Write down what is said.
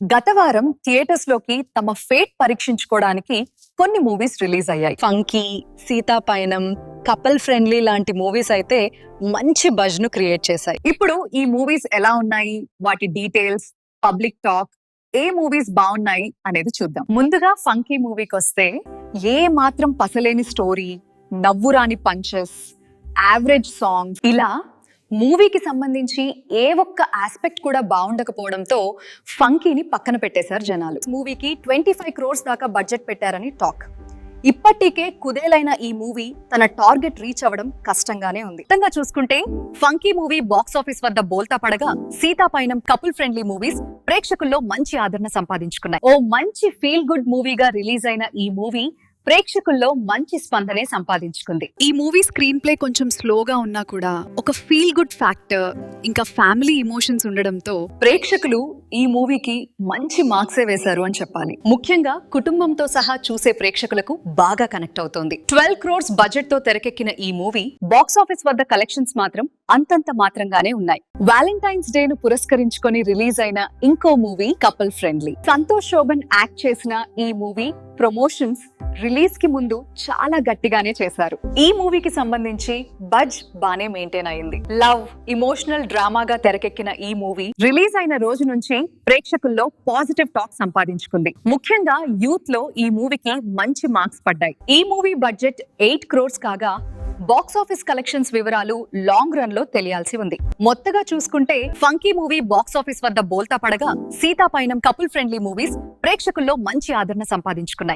గత వారం థియేటర్స్ లోకి తమ ఫేట్ పరీక్షించుకోవడానికి కొన్ని మూవీస్ రిలీజ్ అయ్యాయి. ఫంకీ, సీతాపయనం, కపుల్ ఫ్రెండ్లీ లాంటి మూవీస్ అయితే మంచి బజ్ ను క్రియేట్ చేశాయి. ఇప్పుడు ఈ మూవీస్ ఎలా ఉన్నాయి, వాటి డీటెయిల్స్, పబ్లిక్ టాక్, ఏ మూవీస్ బాగున్నాయి అనేది చూద్దాం. ముందుగా ఫంకీ మూవీకి వస్తే ఏ మాత్రం పసలేని స్టోరీ, నవ్వురాని పంచెస్, యావరేజ్ సాంగ్స్, ఇలా మూవీకి సంబంధించి ఏ ఒక్క ఆస్పెక్ట్ కూడా బాగుండకపోవడంతో ఫంకీని పక్కన పెట్టేశారు జనాలు. మూవీకి 25 crores దాకా బడ్జెట్ పెట్టారని టాక్. ఇప్పటికే కుదేలైన ఈ మూవీ తన టార్గెట్ రీచ్ అవ్వడం కష్టంగానే ఉంది. మొత్తంగా చూసుకుంటే ఫంకీ మూవీ బాక్స్ ఆఫీస్ వద్ద బోల్తా పడగా, సీతాపయనం, కపుల్ ఫ్రెండ్లీ మూవీస్ ప్రేక్షకుల్లో మంచి ఆదరణ సంపాదించుకున్నాయి. ఓ మంచి ఫీల్ గుడ్ మూవీగా రిలీజ్ అయిన ఈ మూవీ ప్రేక్షకుల్లో మంచి స్పందనే సంపాదించుకుంది. ఈ మూవీ స్క్రీన్ ప్లే కొంచెం స్లోగా ఉన్నా కూడా ఒక ఫీల్ గుడ్ ఫ్యాక్టర్ ఇంకా ఫ్యామిలీ ఎమోషన్స్ ఉండడంతో ప్రేక్షకులు ఈ మూవీకి మంచి మార్క్సే వేశారు అని చెప్పాలి. ముఖ్యంగా కుటుంబంతో సహా చూసే ప్రేక్షకులకు బాగా కనెక్ట్ అవుతోంది. 12 crores బడ్జెట్ తో తెరకెక్కిన ఈ మూవీ బాక్స్ ఆఫీస్ వద్ద కలెక్షన్స్ మాత్రం అంతంత మాత్రంగానే ఉన్నాయి. వ్యాలంటైన్స్ డే ను పురస్కరించుకొని రిలీజ్ అయిన ఇంకో movie Couple Friendly. Santosh Sobhan act చేసిన ఈ మూవీ ప్రమోషన్స్ రిలీజ్ కి ముందు చాలా గట్టిగానే చేశారు. ఈ మూవీకి సంబంధించి బడ్జ్ బానే మెయింటైన్ అయింది. లవ్, ఇమోషనల్ డ్రామాగా తెరకెక్కిన ఈ మూవీ రిలీజ్ అయిన రోజు నుంచి ప్రేక్షకుల్లో పాజిటివ్ టాక్ సంపాదించుకుంది. ముఖ్యంగా యూత్ లో ఈ మూవీకి మంచి మార్క్స్ పడ్డాయి. ఈ మూవీ బడ్జెట్ 8 crores కాగా బాక్స్ ఆఫీస్ కలెక్షన్స్ వివరాలు లాంగ్ రన్ లో తెలియాల్సి ఉంది. మొత్తగా చూసుకుంటే ఫంకీ మూవీ బాక్స్ ఆఫీస్ వద్ద బోల్తా పడగా, సీతాపయనం, కపుల్ ఫ్రెండ్లీ మూవీస్ ప్రేక్షకుల్లో మంచి ఆదరణ సంపాదించుకున్నాయి.